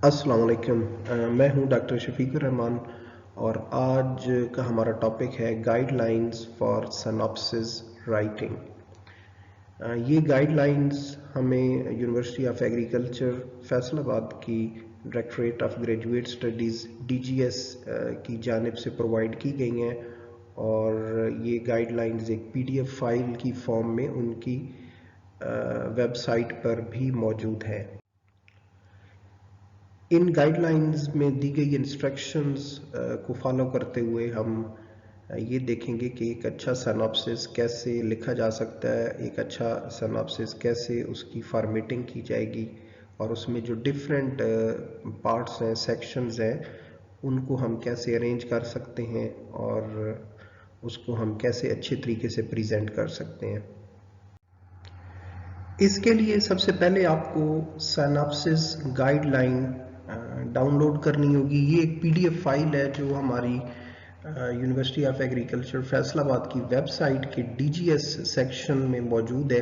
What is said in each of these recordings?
अस्सलाम वालेकुम। मैं हूं डॉक्टर शफीकुर रहमान और आज का हमारा टॉपिक है गाइडलाइंस फॉर सिनॉप्सिस राइटिंग। ये गाइडलाइंस हमें यूनिवर्सिटी ऑफ एग्रीकल्चर फैसलाबाद की directorate of graduate studies DGS की जानिब से प्रोवाइड की गई हैं और ये गाइडलाइंस एक PDF फाइल की फॉर्म में उनकी वेबसाइट पर भी मौजूद है। इन गाइडलाइंस में दी गई इंस्ट्रक्शंस को फॉलो करते हुए हम ये देखेंगे कि एक अच्छा सिनॉप्सिस कैसे लिखा जा सकता है, एक अच्छा सिनॉप्सिस कैसे उसकी फॉर्मेटिंग की जाएगी और उसमें जो डिफरेंट पार्ट्स हैं, सेक्शंस हैं, उनको हम कैसे अरेंज कर सकते हैं और उसको हम कैसे अच्छे तरीके से प्रेजेंट कर सकते हैं। इसके लिए सबसे पहले आपको सिनॉप्सिस गाइडलाइन डाउनलोड करनी होगी। ये एक PDF फाइल है जो हमारी यूनिवर्सिटी ऑफ एग्रीकल्चर फैसलाबाद की वेबसाइट के DGS सेक्शन में मौजूद है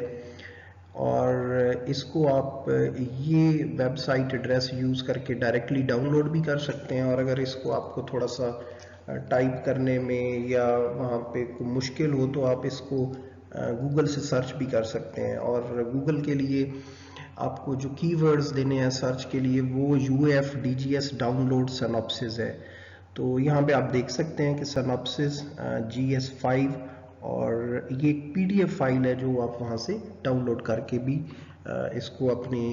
और इसको आप ये वेबसाइट एड्रेस यूज़ करके डायरेक्टली डाउनलोड भी कर सकते हैं और अगर इसको आपको थोड़ा सा टाइप करने में या वहाँ पे कोई मुश्किल हो तो आप इसको गूगल से सर्च भी कर सकते हैं और गूगल के लिए आपको जो कीवर्ड्स देने हैं सर्च के लिए वो UFDGS डाउनलोड सिनॉप्सिस है। तो यहाँ पे आप देख सकते हैं कि सिनॉप्सिस GS5 और ये एक PDF फाइल है जो आप वहाँ से डाउनलोड करके भी इसको अपनी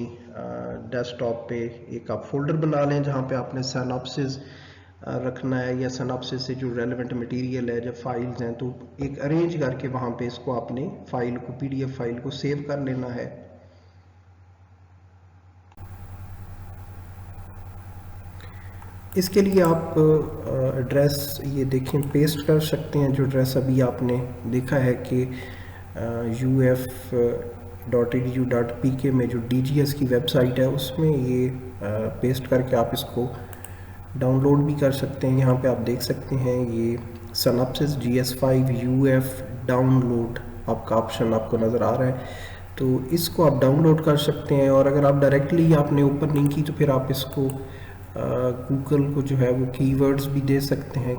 डेस्कटॉप पे एक आप फोल्डर बना लें जहाँ पे आपने सिनॉप्सिस रखना है या सिनॉप्सिस से जो रेलेवेंट मटेरियल है, जब फाइल्स हैं तो एक अरेंज करके वहाँ पे इसको आपने फाइल को PDF फाइल को सेव कर लेना है। इसके लिए आप एड्रेस ये देखें पेस्ट कर सकते हैं। जो एड्रेस अभी आपने देखा है कि uf.edu.pk में जो DGS की वेबसाइट है उसमें ये पेस्ट करके आप इसको डाउनलोड भी कर सकते हैं। यहाँ पे आप देख सकते हैं ये सिनॉप्सिस GS5 UF डाउनलोड आपका ऑप्शन आपको नज़र आ रहा है, तो इसको आप डाउनलोड कर सकते हैं। और अगर आप डायरेक्टली आपने ओपन नहीं की तो फिर आप इसको गूगल को जो है वो कीवर्ड्स भी दे सकते हैं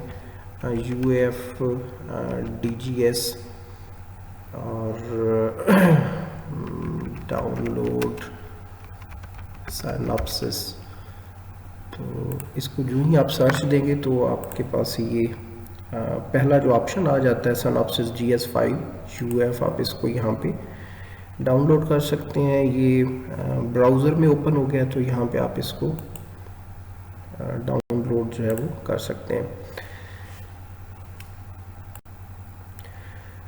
UFDGS और डाउनलोड सिनॉप्सिस। तो इसको जो ही आप सर्च देंगे तो आपके पास ये पहला जो ऑप्शन आ जाता है सिनॉप्सिस GS5 UF, आप इसको यहाँ पे डाउनलोड कर सकते हैं। ये ब्राउज़र में ओपन हो गया तो यहाँ पे आप इसको डाउनलोड जो है वो कर सकते हैं।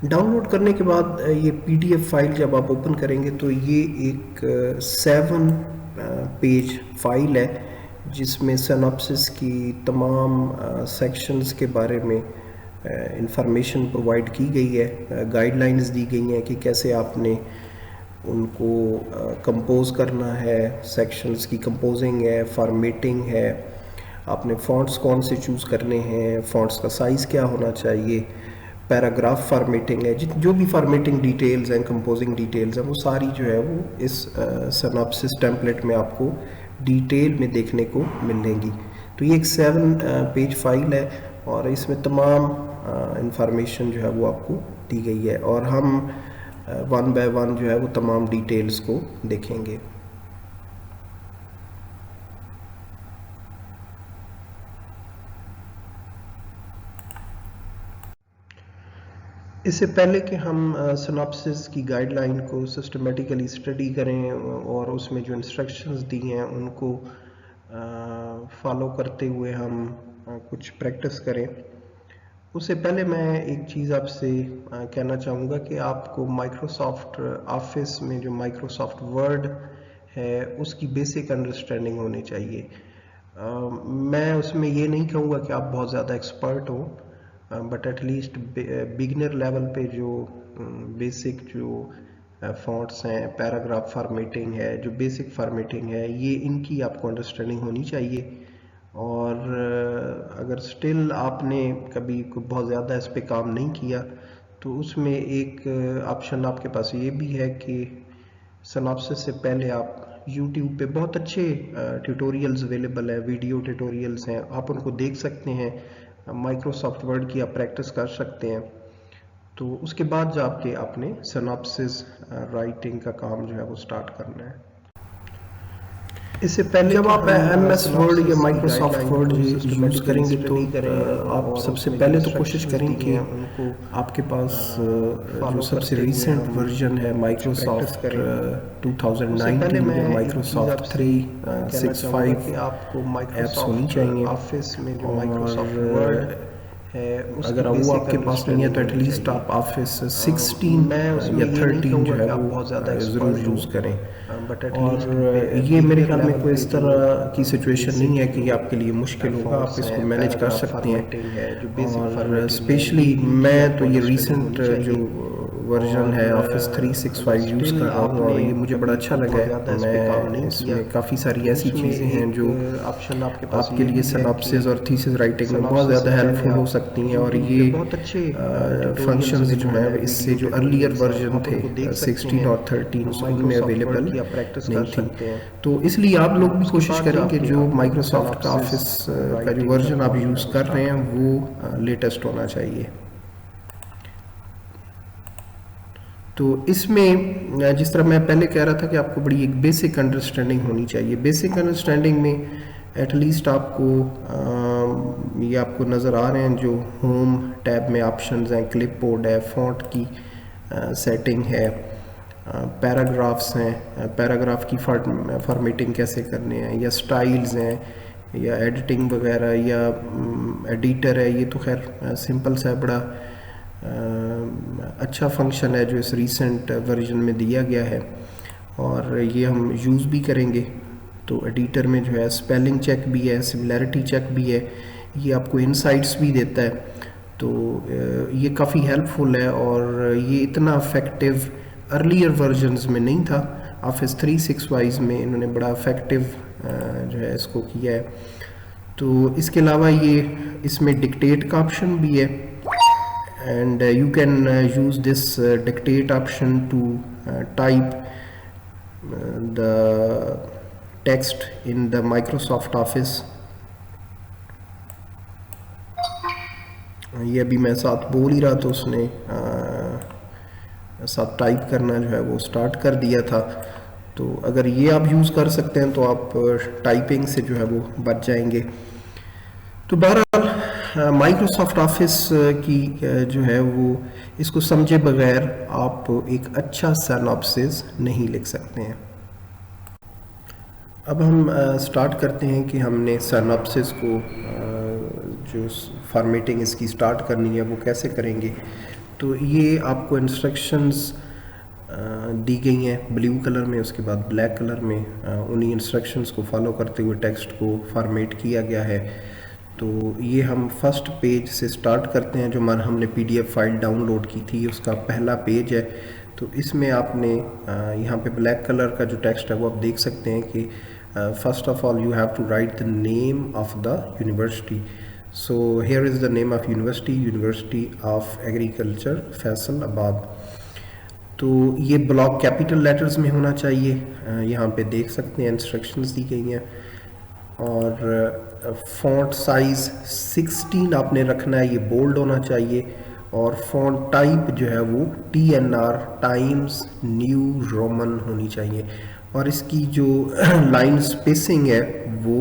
डाउनलोड करने के बाद ये PDF फाइल जब आप ओपन करेंगे तो ये एक 7 पेज फाइल है जिसमें सिनॉप्सिस की तमाम सेक्शंस के बारे में इंफॉर्मेशन प्रोवाइड की गई है, गाइडलाइंस दी गई हैं कि कैसे आपने उनको कंपोज करना है, सेक्शंस की कंपोजिंग है, फॉर्मेटिंग है, आपने फ़ॉन्ट्स कौन से चूज़ करने हैं, फ़ॉन्ट्स का साइज़ क्या होना चाहिए, पैराग्राफ फॉर्मेटिंग है, जो भी फॉर्मेटिंग डिटेल्स हैं, कंपोजिंग डिटेल्स हैं, वो सारी जो है वो इस सिनॉप्सिस टेम्पलेट में आपको डिटेल में देखने को मिलेंगी। तो ये एक 7 पेज फाइल है और इसमें तमाम इंफॉर्मेशन जो है वो आपको दी गई है और हम 1 बाय 1 जो है वो तमाम डिटेल्स को देखेंगे। इससे पहले कि हम सिनॉप्सिस की गाइडलाइन को सिस्टमेटिकली स्टडी करें और उसमें जो इंस्ट्रक्शंस दी हैं उनको फॉलो करते हुए हम कुछ प्रैक्टिस करें, उससे पहले मैं एक चीज़ आपसे कहना चाहूँगा कि आपको माइक्रोसॉफ्ट ऑफिस में जो माइक्रोसॉफ्ट वर्ड है उसकी बेसिक अंडरस्टैंडिंग होनी चाहिए। मैं उसमें ये नहीं कहूँगा कि आप बहुत ज़्यादा एक्सपर्ट हो, बट एटलीस्ट बिगिनर लेवल पे जो बेसिक जो फॉन्ट्स हैं, पैराग्राफ फॉर्मेटिंग है, जो बेसिक फॉर्मेटिंग है, ये इनकी आपको अंडरस्टैंडिंग होनी चाहिए। और अगर स्टिल आपने कभी बहुत ज़्यादा इस पे काम नहीं किया तो उसमें एक ऑप्शन आपके पास ये भी है कि सिनॉप्सिस से पहले आप YouTube पे बहुत अच्छे ट्यूटोरियल्स अवेलेबल है, वीडियो ट्यूटोरियल्स हैं, आप उनको देख सकते हैं। माइक्रोसॉफ्ट वर्ड की आप प्रैक्टिस कर सकते हैं। तो उसके बाद जाके आपने सिनॉप्सिस राइटिंग का काम जो है वो स्टार्ट करना है। इससे पहले जब आप MS वर्ड या माइक्रोसॉफ्ट वर्ड यूज़ करेंगे तो आप सबसे पहले तो कोशिश करें कि आपके पास जो सबसे रिसेंट वर्जन है माइक्रोसॉफ्ट 2019 या माइक्रोसॉफ्ट 365 आपको ऐप्स होनी चाहिए। ऑफिस में जो माइक्रोसॉफ्ट वर्ड है अगर वो आपके पास नहीं है तो एटलीस्ट आप ऑफिस 16 या 13 जो है वो ज़रूर यूज़ करें। और ये मेरे ख्याल में कोई इस तरह की सिचुएशन नहीं है कि ये आपके लिए मुश्किल होगा, आप इसको मैनेज कर सकते हैं। और स्पेशली मैं तो ये रिसेंट जो वर्जन है ऑफिस 365 यूज़ कर रहा हूँ और ये मुझे बड़ा अच्छा लगा है। मैं इसमें काफ़ी सारी ऐसी चीज़ें हैं जो आपके लिए सिनॉप्सिस और थीसिस राइटिंग में बहुत ज़्यादा हेल्पफुल हो सकती हैं। और ये बहुत अच्छे फंक्शंस जो हैं इससे जो अर्लियर वर्जन थे 16 और 13 उनमें अवेलेबल नहीं थी। तो इसलिए आप लोग भी कोशिश करें कि जो माइक्रोसॉफ्ट का ऑफिस का जो वर्जन आप यूज़ कर रहे हैं वो लेटेस्ट होना चाहिए। तो इसमें जिस तरह मैं पहले कह रहा था कि आपको बड़ी एक बेसिक अंडरस्टैंडिंग होनी चाहिए। बेसिक अंडरस्टैंडिंग में एटलीस्ट आपको ये आपको नज़र आ रहे हैं जो होम टैब में ऑप्शंस हैं, क्लिपबोर्ड है, फ़ॉन्ट की सेटिंग है, पैराग्राफ्स हैं, पैराग्राफ की फॉर्मेटिंग कैसे करने हैं, या स्टाइल्स हैं, या एडिटिंग वगैरह, या एडिटर है। ये तो खैर सिंपल सा बड़ा अच्छा फंक्शन है जो इस रीसेंट वर्जन में दिया गया है और ये हम यूज़ भी करेंगे। तो एडिटर में जो है स्पेलिंग चेक भी है, सिमिलैरिटी चेक भी है, ये आपको इनसाइट्स भी देता है। तो ये काफ़ी हेल्पफुल है और ये इतना इफेक्टिव अर्लियर वर्जन्स में नहीं था। ऑफिस 365 में इन्होंने बड़ा इफेक्टिव जो है इसको किया है। तो इसके अलावा ये इसमें डिक्टेट का ऑप्शन भी है and you can use this dictate option to type the text in the Microsoft Office। ये अभी मैं साथ बोल ही रहा तो उसने साथ टाइप करना जो है वो स्टार्ट कर दिया था। तो अगर ये आप यूज़ कर सकते हैं तो आप टाइपिंग से जो है वो बच जाएंगे। तो बहरहाल माइक्रोसॉफ्ट ऑफिस की जो है वो इसको समझे बगैर आप एक अच्छा सिनॉप्सिस नहीं लिख सकते हैं। अब हम स्टार्ट करते हैं कि हमने सिनॉप्सिस को जो फॉर्मेटिंग इसकी स्टार्ट करनी है वो कैसे करेंगे। तो ये आपको इंस्ट्रक्शंस दी गई हैं ब्लू कलर में, उसके बाद ब्लैक कलर में। उन्हीं इंस्ट्रक्शंस को फॉलो करते हुए टेक्स्ट को फॉर्मेट किया गया है। तो ये हम फर्स्ट पेज से स्टार्ट करते हैं जो हमने PDF फाइल डाउनलोड की थी, उसका पहला पेज है। तो इसमें आपने यहाँ पे ब्लैक कलर का जो टेक्स्ट है वो आप देख सकते हैं कि first of all you have to write the name of the university. So here is the name of university, university of agriculture Faisalabad. तो ये ब्लॉक कैपिटल लेटर्स में होना चाहिए, यहाँ पे देख सकते हैं इंस्ट्रक्शंस दी गई हैं। और फ़ॉन्ट साइज़ 16 आपने रखना है, ये बोल्ड होना चाहिए। और फ़ॉन्ट टाइप जो है वो TNR टाइम्स न्यू रोमन होनी चाहिए। और इसकी जो लाइन स्पेसिंग है वो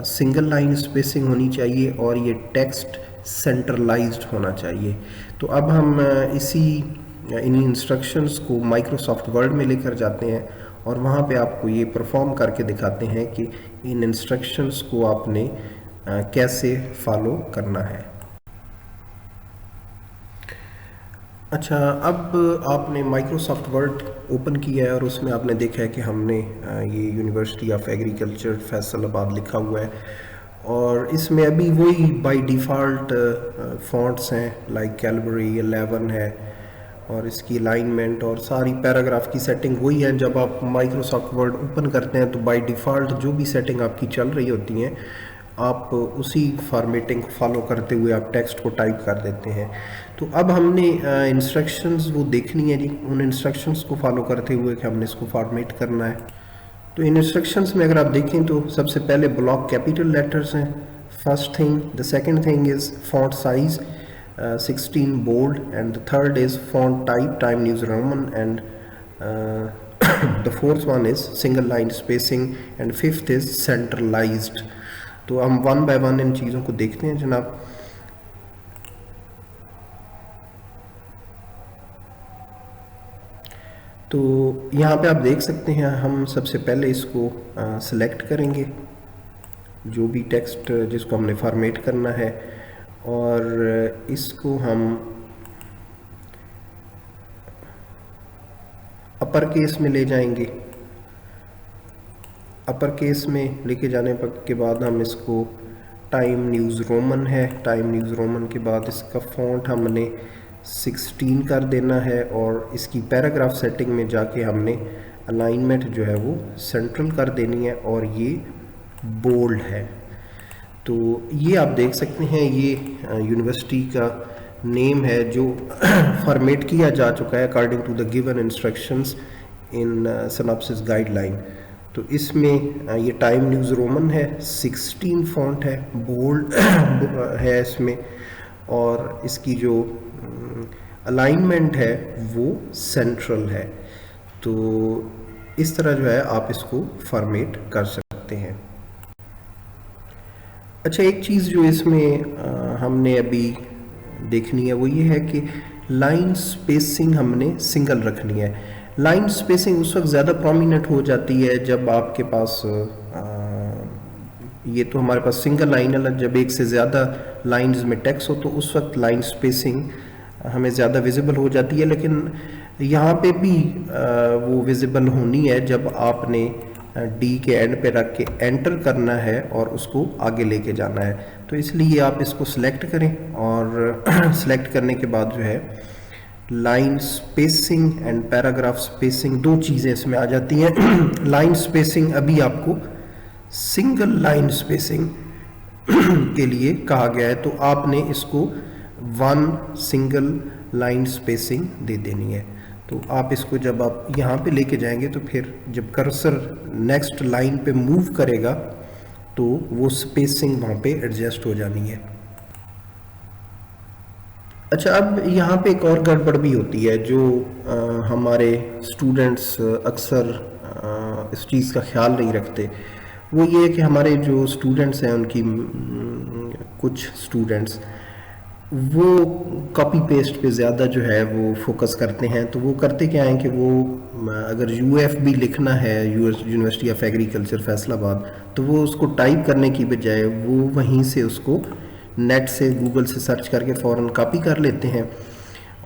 सिंगल लाइन स्पेसिंग होनी चाहिए और ये टेक्स्ट सेंट्रलाइज्ड होना चाहिए। तो अब हम इन इंस्ट्रक्शंस को माइक्रोसॉफ्ट वर्ड में लेकर जाते हैं और वहाँ पे आपको ये परफॉर्म करके दिखाते हैं कि इन इंस्ट्रक्शंस को आपने कैसे फॉलो करना है। अच्छा, अब आपने माइक्रोसॉफ्ट वर्ड ओपन किया है और उसमें आपने देखा है कि हमने ये यूनिवर्सिटी ऑफ एग्रीकल्चर फैसलाबाद लिखा हुआ है और इसमें अभी वही बाय डिफ़ॉल्ट फ़ॉन्ट्स हैं, लाइक कैलबरी 11 है और इसकी अलाइनमेंट और सारी पैराग्राफ की सेटिंग वही है। जब आप माइक्रोसॉफ्ट वर्ड ओपन करते हैं तो बाय डिफ़ॉल्ट जो भी सेटिंग आपकी चल रही होती हैं आप उसी फॉर्मेटिंग को फॉलो करते हुए आप टेक्स्ट को टाइप कर देते हैं। तो अब हमने इंस्ट्रक्शंस वो देखनी है जी, उन इंस्ट्रक्शंस को फॉलो करते हुए कि हमने इसको फॉर्मेट करना है। तो इन इंस्ट्रक्शंस में अगर आप देखें तो सबसे पहले ब्लॉक कैपिटल लेटर्स हैं, first thing. The second thing is font size 16 bold, and the third is font type time news roman, and the fourth one is single line spacing, and fifth is centralized। तो हम one by one in चीज़ों को देखते हैं जनाब। तो यहाँ पे आप देख सकते हैं, हम सबसे पहले इसको सिलेक्ट करेंगे जो भी टेक्स्ट जिसको हमने फॉर्मेट करना है, और इसको हम अपर केस में ले जाएंगे। अपर केस में लेके जाने के बाद हम इसको टाइम न्यूज़ रोमन है, टाइम न्यूज़ रोमन के बाद इसका फ़ॉन्ट हमने 16 कर देना है, और इसकी पैराग्राफ सेटिंग में जाके हमने अलाइनमेंट जो है वो सेंट्रल कर देनी है, और ये बोल्ड है। तो ये आप देख सकते हैं, ये यूनिवर्सिटी का नेम है जो फॉर्मेट किया जा चुका है according to the given instructions in synopsis guideline. तो इसमें ये टाइम न्यूज़ रोमन है, 16 फॉन्ट है, बोल्ड है इसमें, और इसकी जो अलाइनमेंट है वो सेंट्रल है। तो इस तरह जो है आप इसको फॉर्मेट कर सकते हैं। अच्छा, एक चीज़ जो इसमें हमने अभी देखनी है वो ये है कि लाइन स्पेसिंग हमने सिंगल रखनी है। लाइन स्पेसिंग उस वक्त ज़्यादा प्रोमिनेंट हो जाती है जब आपके पास ये तो हमारे पास सिंगल लाइन है, जब एक से ज़्यादा लाइंस में टेक्स्ट हो तो उस वक्त लाइन स्पेसिंग हमें ज़्यादा विजिबल हो जाती है। लेकिन यहाँ पे भी वो विजिबल होनी है जब आपने डी के एंड पे रख के एंटर करना है और उसको आगे लेके जाना है। तो इसलिए आप इसको सिलेक्ट करें, और सिलेक्ट करने के बाद जो है line spacing and paragraph spacing दो चीज़ें इसमें आ जाती हैं। लाइन स्पेसिंग अभी आपको सिंगल लाइन स्पेसिंग के लिए कहा गया है, तो आपने इसको 1 सिंगल लाइन स्पेसिंग दे देनी है। तो आप इसको जब आप यहाँ पे लेके जाएंगे तो फिर जब कर्सर नेक्स्ट लाइन पे मूव करेगा तो वो स्पेसिंग वहाँ पे एडजस्ट हो जानी है। अच्छा, अब यहाँ पे एक और गड़बड़ भी होती है जो हमारे स्टूडेंट्स अक्सर इस चीज़ का ख्याल नहीं रखते। वो ये है कि हमारे जो स्टूडेंट्स हैं उनकी कुछ स्टूडेंट्स वो कॉपी पेस्ट पे ज़्यादा जो है वो फोकस करते हैं। तो वो करते क्या हैं कि वो अगर UFB लिखना है, यूनिवर्सिटी ऑफ एग्रीकल्चर फैसलाबाद, तो वो उसको टाइप करने की बजाय वो वहीं से उसको नेट से गूगल से सर्च करके फ़ौरन कॉपी कर लेते हैं,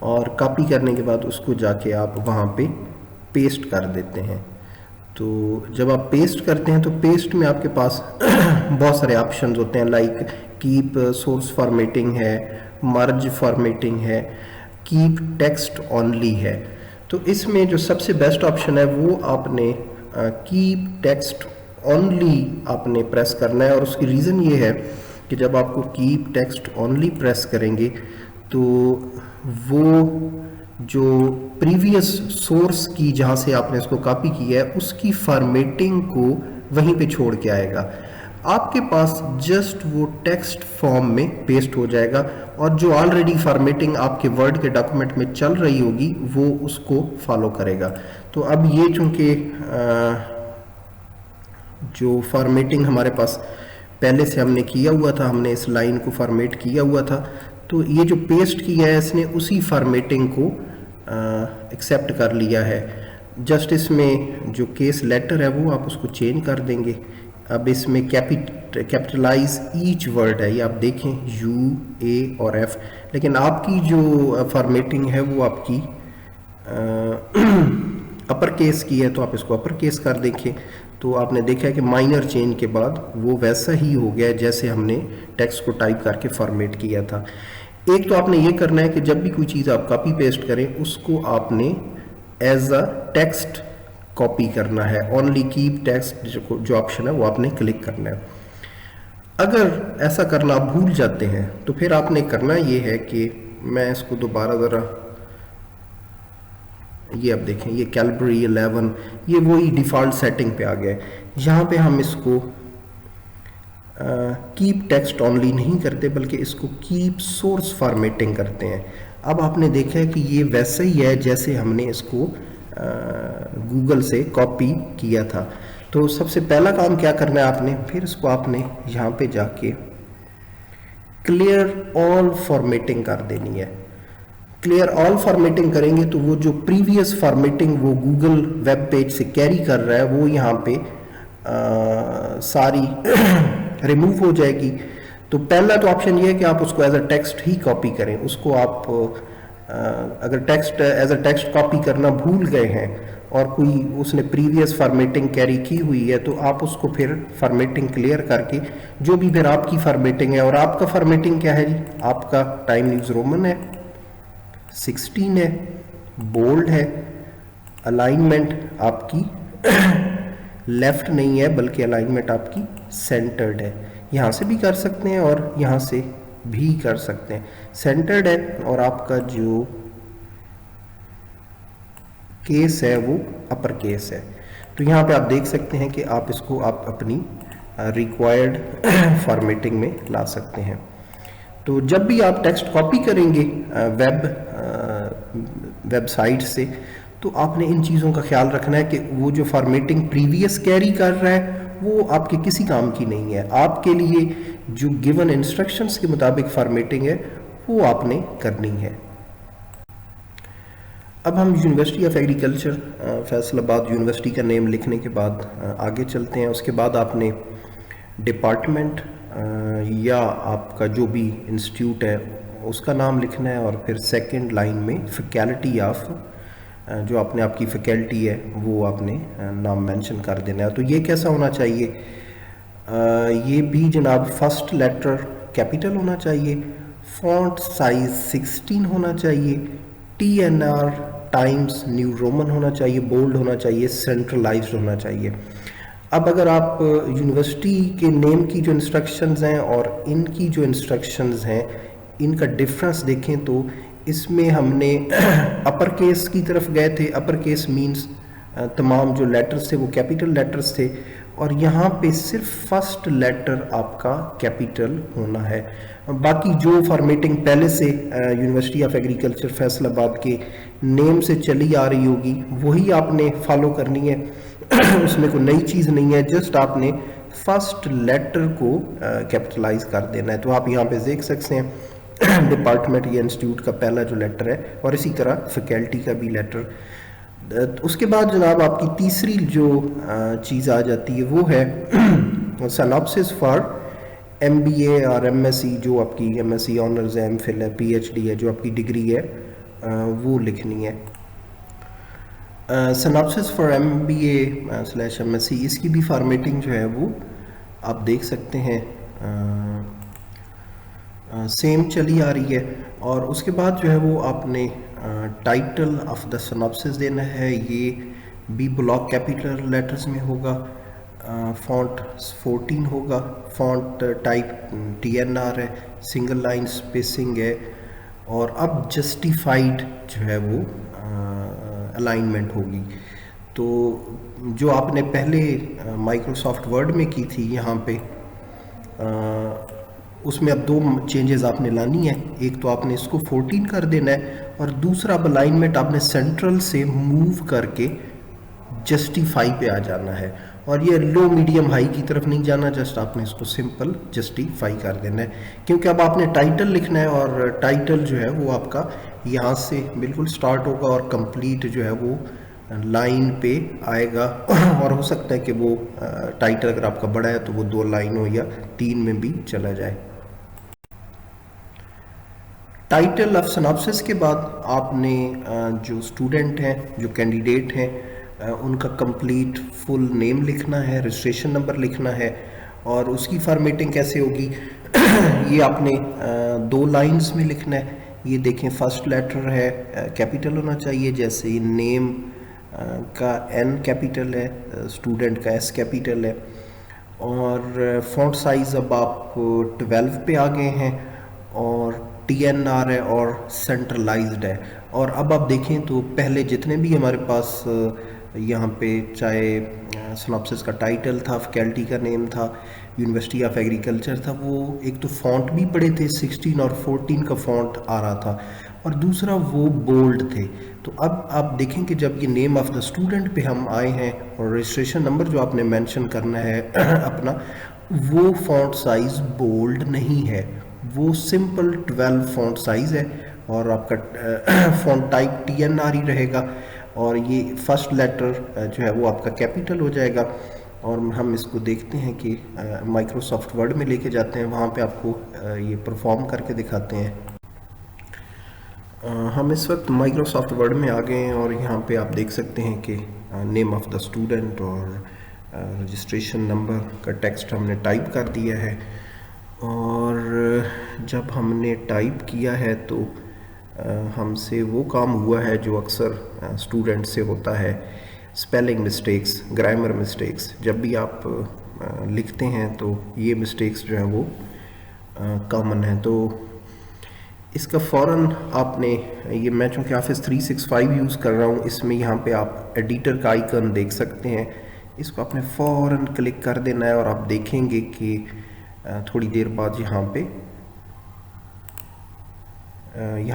और कॉपी करने के बाद उसको जाके आप वहाँ पे पेस्ट कर देते हैं। तो जब आप पेस्ट करते हैं तो पेस्ट में आपके पास बहुत सारे ऑप्शंस होते हैं, लाइक कीप सोर्स फॉर्मेटिंग है, मर्ज फॉर्मेटिंग है, कीप टेक्स्ट ओनली है। तो इसमें जो सबसे बेस्ट ऑप्शन है वो आपने कीप टेक्स्ट ओनली आपने प्रेस करना है। और उसकी रीज़न ये है कि जब आपको कीप टेक्स्ट ओनली प्रेस करेंगे तो वो जो प्रीवियस सोर्स की जहाँ से आपने इसको कॉपी किया है उसकी फॉर्मेटिंग को वहीं पे छोड़ के आएगा। आपके पास जस्ट वो टेक्स्ट फॉर्म में पेस्ट हो जाएगा, और जो ऑलरेडी फॉर्मेटिंग आपके वर्ड के डॉक्यूमेंट में चल रही होगी वो उसको फॉलो करेगा। तो अब ये चूँकि जो फॉर्मेटिंग हमारे पास पहले से हमने किया हुआ था, हमने इस लाइन को फॉर्मेट किया हुआ था, तो ये जो पेस्ट किया है इसने उसी फॉर्मेटिंग को एक्सेप्ट कर लिया है। जस्ट इसमें जो केस लेटर है वो आप उसको चेंज कर देंगे। अब इसमें कैपिटलाइज ईच वर्ड है, ये आप देखें U, A और F, लेकिन आपकी जो फॉर्मेटिंग है वो आपकी अपर केस की है, तो आप इसको अपर केस कर देखें। तो आपने देखा है कि माइनर चेंज के बाद वो वैसा ही हो गया जैसे हमने टेक्स्ट को टाइप करके फॉर्मेट किया था। एक तो आपने ये करना है कि जब भी कोई चीज़ आप कॉपी पेस्ट करें उसको आपने एज अ टेक्स्ट कॉपी करना है। ओनली कीप टेक्स्ट जो ऑप्शन है वो आपने क्लिक करना है। अगर ऐसा करना आप भूल जाते हैं तो फिर आपने करना ये है कि मैं इसको दोबारा ज़रा, ये अब देखें, ये कैलबरी 11 ये वही डिफ़ॉल्ट सेटिंग पे आ गया है। यहाँ पे हम इसको कीप टेक्स्ट ऑनली नहीं करते बल्कि इसको कीप सोर्स फॉर्मेटिंग करते हैं। अब आपने देखा है कि ये वैसे ही है जैसे हमने इसको गूगल से कॉपी किया था। तो सबसे पहला काम क्या करना है आपने, फिर इसको आपने यहाँ पे जाके क्लियर ऑल फॉर्मेटिंग कर देनी है। क्लियर ऑल फॉर्मेटिंग करेंगे तो वो जो प्रीवियस फॉर्मेटिंग वो गूगल वेब पेज से कैरी कर रहा है वो यहाँ पे सारी रिमूव हो जाएगी। तो पहला तो ऑप्शन ये है कि आप उसको एज अ टेक्स्ट ही कॉपी करें। उसको आप अगर text as a text copy करना भूल गए हैं और कोई उसने प्रीवियस फॉर्मेटिंग कैरी की हुई है तो आप उसको फिर फॉर्मेटिंग क्लियर करके जो भी फिर आपकी फॉर्मेटिंग है, और आपका फॉर्मेटिंग क्या है जी, आपका टाइम न्यूज़ रोमन है, 16 है, बोल्ड है, अलाइनमेंट आपकी लेफ्ट नहीं है बल्कि अलाइनमेंट आपकी सेंटर्ड है। यहाँ से भी कर सकते हैं और यहाँ से भी कर सकते हैं। सेंटर्ड है और आपका जो केस है वो अपर केस है। तो यहाँ पे आप देख सकते हैं कि आप इसको आप अपनी रिक्वायर्ड फॉर्मेटिंग में ला सकते हैं। तो जब भी आप टेक्स्ट कॉपी करेंगे वेबसाइट से तो आपने इन चीज़ों का ख्याल रखना है कि वो जो फॉर्मेटिंग प्रीवियस कैरी कर रहा है वो आपके किसी काम की नहीं है। आपके लिए जो गिवन इंस्ट्रक्शंस के मुताबिक फॉर्मेटिंग है वो आपने करनी है। अब हम university of agriculture Faisalabad university का नेम लिखने के बाद आगे चलते हैं। उसके बाद आपने डिपार्टमेंट या आपका जो भी इंस्टीट्यूट है उसका नाम लिखना है और फिर सेकंड लाइन में फैकल्टी ऑफ जो आपने आपकी फैकल्टी है वो आपने नाम मेंशन कर देना है। तो ये कैसा होना चाहिए, ये भी जनाब फर्स्ट लेटर कैपिटल होना चाहिए, फॉन्ट साइज 16 होना चाहिए, TNR टाइम्स न्यू रोमन होना चाहिए, बोल्ड होना चाहिए, सेंट्रलाइज्ड होना चाहिए। अब अगर आप यूनिवर्सिटी के नेम की जो इंस्ट्रक्शंस हैं और इनकी जो इंस्ट्रक्शंस हैं इनका डिफरेंस देखें तो इसमें हमने अपर केस की तरफ गए थे। अपर केस मींस तमाम जो लेटर्स थे वो कैपिटल लेटर्स थे और यहाँ पे सिर्फ फर्स्ट लेटर आपका कैपिटल होना है। बाकी जो फॉर्मेटिंग पहले से यूनिवर्सिटी ऑफ एग्रीकल्चर फैसलाबाद के नेम से चली आ रही होगी वही आपने फॉलो करनी है। उसमें कोई नई चीज़ नहीं है, जस्ट आपने फर्स्ट लेटर को कैपिटलाइज कर देना है। तो आप यहाँ पे देख सकते हैं डिपार्टमेंट या इंस्टीट्यूट का पहला जो लेटर है और इसी तरह फैकल्टी का भी लेटर। उसके बाद जनाब आपकी तीसरी जो चीज़ आ जाती है वो है सिनॉप्सिस फॉर MBA और MSc, जो आपकी MSc ऑनर्स है, MPhil है, PhD है, जो आपकी डिग्री है वो लिखनी है। सिनॉप्सिस फॉर MBA/MSc इसकी भी फॉर्मेटिंग जो है वो आप देख सकते हैं सेम चली आ रही है। और उसके बाद जो है वो आपने टाइटल ऑफ द सिनॉप्सिस देना है, ये भी ब्लॉक कैपिटल लेटर्स में होगा, फॉन्ट 14 होगा, फॉन्ट टाइप TNR है, सिंगल लाइन स्पेसिंग है और अब जस्टिफाइड जो है वो अलाइनमेंट होगी। तो जो आपने पहले माइक्रोसॉफ्ट वर्ड में की थी यहाँ पे उसमें अब दो चेंजेस आपने लानी है। एक तो आपने इसको 14 कर देना है और दूसरा अब अलाइनमेंट आपने सेंट्रल से मूव करके जस्टिफाई पे आ जाना है और ये लो मीडियम हाई की तरफ नहीं जाना, जस्ट आपने इसको सिंपल जस्टिफाई कर देना है क्योंकि अब आपने टाइटल लिखना है और टाइटल जो है वो आपका यहाँ से बिल्कुल स्टार्ट होगा और कंप्लीट जो है वो लाइन पे आएगा। और हो सकता है कि वो टाइटल अगर आपका बड़ा है तो वो 2 लाइन हो या 3 में भी चला जाए। टाइटल ऑफ सिनॉप्सिस के बाद आपने जो स्टूडेंट हैं, जो कैंडिडेट हैं, उनका कंप्लीट फुल नेम लिखना है, रजिस्ट्रेशन नंबर लिखना है और उसकी फॉर्मेटिंग कैसे होगी ये आपने 2 लाइंस में लिखना है। ये देखें फर्स्ट लेटर है कैपिटल होना चाहिए, जैसे नेम का N कैपिटल है, स्टूडेंट का S कैपिटल है और फ़ॉन्ट साइज़ अब आप 12 पे आ गए हैं और TNR है और सेंट्रलाइज्ड है। और अब आप देखें तो पहले जितने भी हमारे पास यहाँ पे चाहे सिनॉप्सिस का टाइटल था, फैकल्टी का नेम था, यूनिवर्सिटी ऑफ एग्रीकल्चर था, वो एक तो फ़ॉन्ट भी बड़े थे, 16 और 14 का फ़ॉन्ट आ रहा था, और दूसरा वो बोल्ड थे। तो अब आप देखें कि जब ये नेम ऑफ़ द स्टूडेंट पे हम आए हैं और रजिस्ट्रेशन नंबर जो आपने मेंशन करना है अपना, वो फ़ॉन्ट साइज़ बोल्ड नहीं है, वो सिंपल 12 फ़ॉन्ट साइज़ है, और आपका फ़ॉन्ट टाइप TNR ही रहेगा, और ये फर्स्ट लेटर जो है वो आपका कैपिटल हो जाएगा। और हम इसको देखते हैं कि माइक्रोसॉफ्ट वर्ड में लेके जाते हैं, वहाँ पे आपको ये परफॉर्म करके दिखाते हैं। हम इस वक्त माइक्रोसॉफ्ट वर्ड में आ गए हैं और यहाँ पे आप देख सकते हैं कि नेम ऑफ़ द स्टूडेंट और रजिस्ट्रेशन नंबर का टेक्स्ट हमने टाइप कर दिया है। और जब हमने टाइप किया है तो हमसे वो काम हुआ है जो अक्सर स्टूडेंट से होता है, स्पेलिंग मिस्टेक्स, ग्रामर मिस्टेक्स। जब भी आप लिखते हैं तो ये मिस्टेक्स जो हैं वो कॉमन है। तो इसका फ़ौरन आपने, ये मैं चूँकि ऑफिस 365 यूज़ कर रहा हूँ, इसमें यहाँ पे आप एडिटर का आइकन देख सकते हैं, इसको आपने फ़ौरन क्लिक कर देना है और आप देखेंगे कि थोड़ी देर बाद यहाँ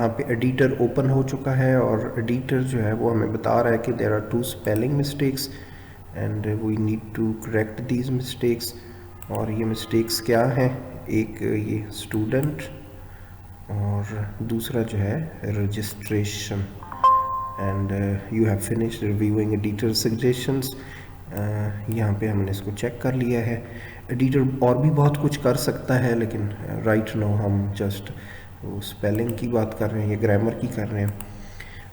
पे एडिटर ओपन हो चुका है, और एडिटर जो है वो हमें बता रहा है कि there are 2 spelling mistakes and we need to correct these mistakes. और ये मिस्टेक्स क्या हैं, एक ये स्टूडेंट और दूसरा जो है registration. And you have finished reviewing editor suggestions. यहाँ पे हमने इसको चेक कर लिया है। एडिटर और भी बहुत कुछ कर सकता है, लेकिन राइट नाउ हम जस्ट स्पेलिंग की बात कर रहे हैं या ग्रामर की कर रहे हैं।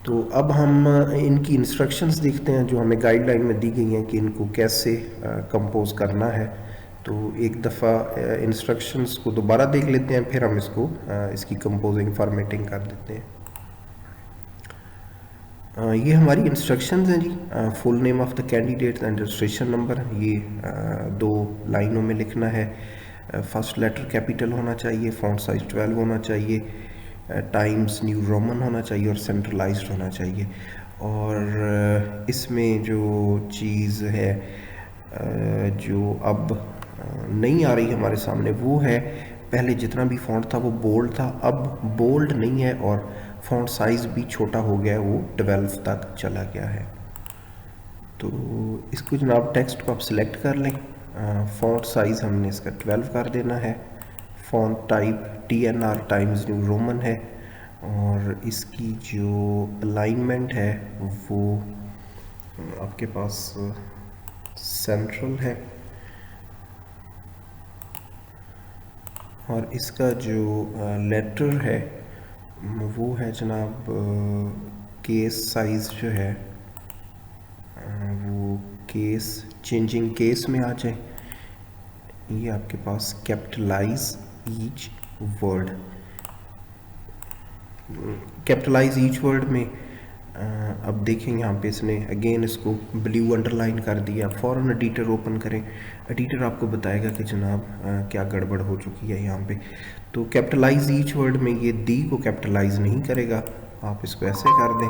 तो अब हम इनकी इंस्ट्रक्शंस देखते हैं जो हमें गाइडलाइन में दी गई हैं कि इनको कैसे कंपोज करना है। तो एक दफ़ा इंस्ट्रक्शंस को दोबारा देख लेते हैं, फिर हम इसकी कंपोजिंग फॉर्मेटिंग कर देते हैं। ये हमारी इंस्ट्रक्शंस हैं जी। Full name of the candidate and registration number, ये 2 लाइनों में लिखना है। फर्स्ट लेटर कैपिटल होना चाहिए, फ़ॉन्ट साइज 12 होना चाहिए, टाइम्स न्यू रोमन होना चाहिए और सेंट्रलाइज्ड होना चाहिए। और इसमें जो चीज़ है जो अब नहीं आ रही हमारे सामने, वो है पहले जितना भी फ़ॉन्ट था वो बोल्ड था, अब बोल्ड नहीं है और फ़ॉन्ट साइज़ भी छोटा हो गया है, वो 12 तक चला गया है। तो इसको जनाब टेक्स्ट को आप सिलेक्ट कर लें। फ़ॉन्ट साइज़ हमने इसका 12 कर देना है। Font type TNR times new Roman है, और इसकी जो अलाइनमेंट है वो आपके पास सेंट्रल है, और इसका जो लेटर है वो है जनाब केस साइज़ जो है वो केस चेंजिंग केस में आ जाए। ये आपके पास capitalise each word, capitalise each word में अब देखें यहाँ पे इसने अगेन इसको ब्लू अंडरलाइन कर दिया। फ़ौरन एडिटर ओपन करें, एडिटर आपको बताएगा कि जनाब क्या गड़बड़ हो चुकी है यहाँ पे। तो कैपिटलाइज ईच वर्ड में ये दी को कैपिटलाइज नहीं करेगा, आप इसको ऐसे कर दें,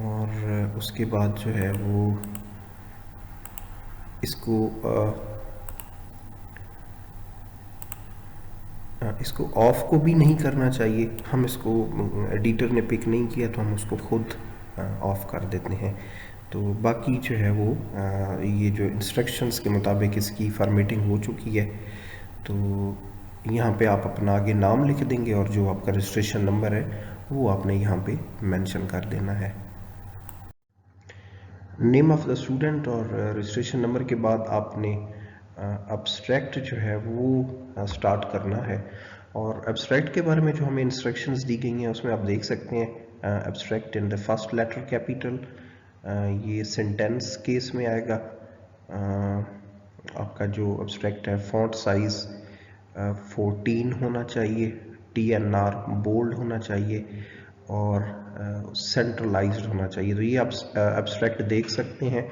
और उसके बाद जो है वो इसको ऑफ को भी नहीं करना चाहिए। हम इसको एडिटर ने पिक नहीं किया तो हम उसको खुद ऑफ कर देते हैं। तो बाकी जो है वो ये जो इंस्ट्रक्शंस के मुताबिक इसकी फॉर्मेटिंग हो चुकी है। तो यहाँ पे आप अपना आगे नाम लिख देंगे और जो आपका रजिस्ट्रेशन नंबर है वो आपने यहाँ पे मेंशन कर देना है। नेम ऑफ़ द स्टूडेंट और रजिस्ट्रेशन नंबर के बाद आपने एब्स्ट्रैक्ट जो है वो स्टार्ट करना है। और एब्स्ट्रैक्ट के बारे में जो हमें इंस्ट्रक्शंस दी गई हैं उसमें आप देख सकते हैं abstract in the first letter capital, ये सेंटेंस केस में आएगा। आपका जो एब्स्ट्रैक्ट है फ़ॉन्ट साइज़ 14 होना चाहिए, TNR बोल्ड होना चाहिए और सेंट्रलाइज्ड होना चाहिए। तो ये आप एब्स्ट्रैक्ट देख सकते हैं।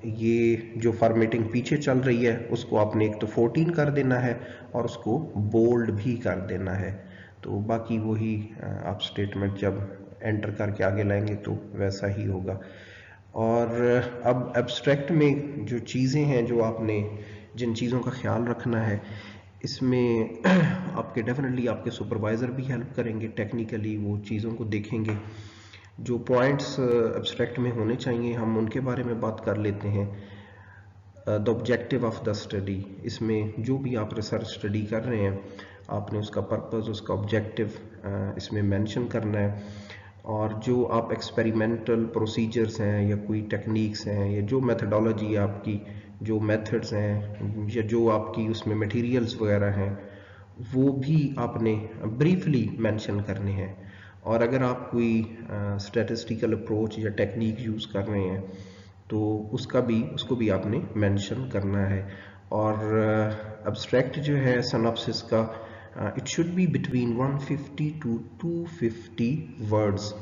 ये जो फॉर्मेटिंग पीछे चल रही है उसको आपने एक तो 14 कर देना है और उसको बोल्ड भी कर देना है। तो बाकी वही आप स्टेटमेंट जब एंटर करके आगे लाएंगे तो वैसा ही होगा। और अब एब्स्ट्रैक्ट में जो चीज़ें हैं जो आपने जिन चीज़ों का ख्याल रखना है, इसमें आपके डेफिनेटली आपके सुपरवाइज़र भी हेल्प करेंगे, टेक्निकली वो चीज़ों को देखेंगे। जो पॉइंट्स एब्स्ट्रैक्ट में होने चाहिए हम उनके बारे में बात कर लेते हैं। The objective of the study, इसमें जो भी आप रिसर्च स्टडी कर रहे हैं आपने उसका पर्पस, उसका ऑब्जेक्टिव इसमें मेंशन करना है। और जो आप एक्सपेरिमेंटल प्रोसीजर्स हैं या कोई टेक्निक्स हैं या जो मेथडोलॉजी आपकी, जो मेथड्स हैं या जो आपकी उसमें मटेरियल्स वगैरह हैं, वो भी आपने ब्रीफली मेंशन करने हैं। और अगर आप कोई स्टैटिस्टिकल अप्रोच या टेक्निक यूज़ कर रहे हैं तो उसको भी आपने मेंशन करना है। और एब्स्ट्रैक्ट जो है सिनॉप्सिस का, it should be between 150 to 250 words.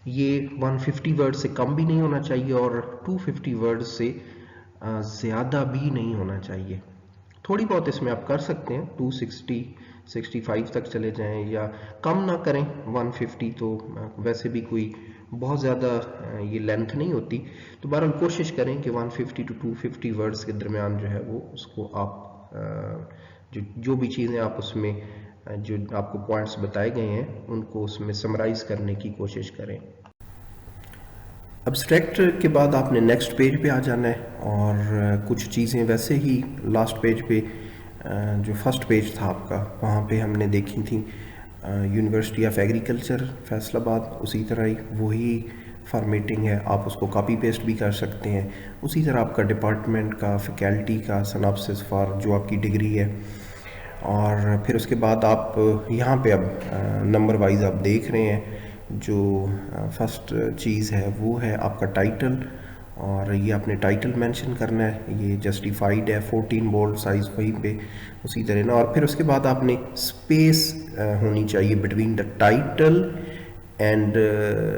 ये 150 वर्ड से कम भी नहीं होना चाहिए और 250 वर्ड से ज़्यादा भी नहीं होना चाहिए। थोड़ी बहुत इसमें आप कर सकते हैं, 260 65 तक चले जाएं या कम ना करें 150, तो वैसे भी कोई बहुत ज़्यादा ये लेंथ नहीं होती। तो बहरहाल कोशिश करें कि 150 टू 250 वर्ड्स के दरमियान जो है वो उसको आप जो भी चीज़ें आप उसमें जो आपको पॉइंट्स बताए गए हैं उनको उसमें समराइज़ करने की कोशिश करें। एब्स्ट्रैक्ट के बाद आपने नेक्स्ट पेज पे आ जाना है और कुछ चीज़ें वैसे ही लास्ट पेज पे जो फर्स्ट पेज था आपका वहाँ पे हमने देखी थी यूनिवर्सिटी ऑफ एग्रीकल्चर फैसलाबाद, उसी तरह ही वही फॉर्मेटिंग है, आप उसको कॉपी पेस्ट भी कर सकते हैं। उसी तरह आपका डिपार्टमेंट का, फैकल्टी का सिनॉप्सिस फॉर जो आपकी डिग्री है। और फिर उसके बाद आप यहाँ पे अब नंबर वाइज आप देख रहे हैं, जो फर्स्ट चीज़ है वो है आपका टाइटल, और ये आपने टाइटल मेंशन करना है, ये जस्टिफाइड है 14 बोल्ड साइज वहीं पे उसी तरह ना। और फिर उसके बाद आपने स्पेस होनी चाहिए between the title and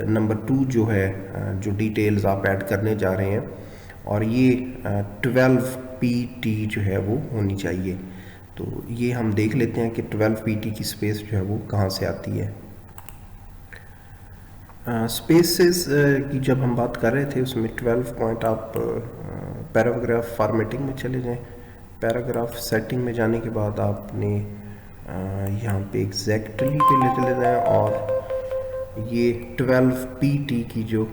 number 2 जो है जो डिटेल्स आप ऐड करने जा रहे हैं, और ये 12 PT जो है वो होनी चाहिए। तो ये हम देख लेते हैं कि 12 PT की स्पेस जो है वो कहाँ से आती है। स्पेसेस की जब हम बात कर रहे थे उसमें 12 पॉइंट आप पैराग्राफ फॉर्मेटिंग में चले जाएं। पैराग्राफ सेटिंग में जाने के बाद आपने यहाँ पे एग्जैक्टली पे ले चले जाएं और ये 12 PT की जो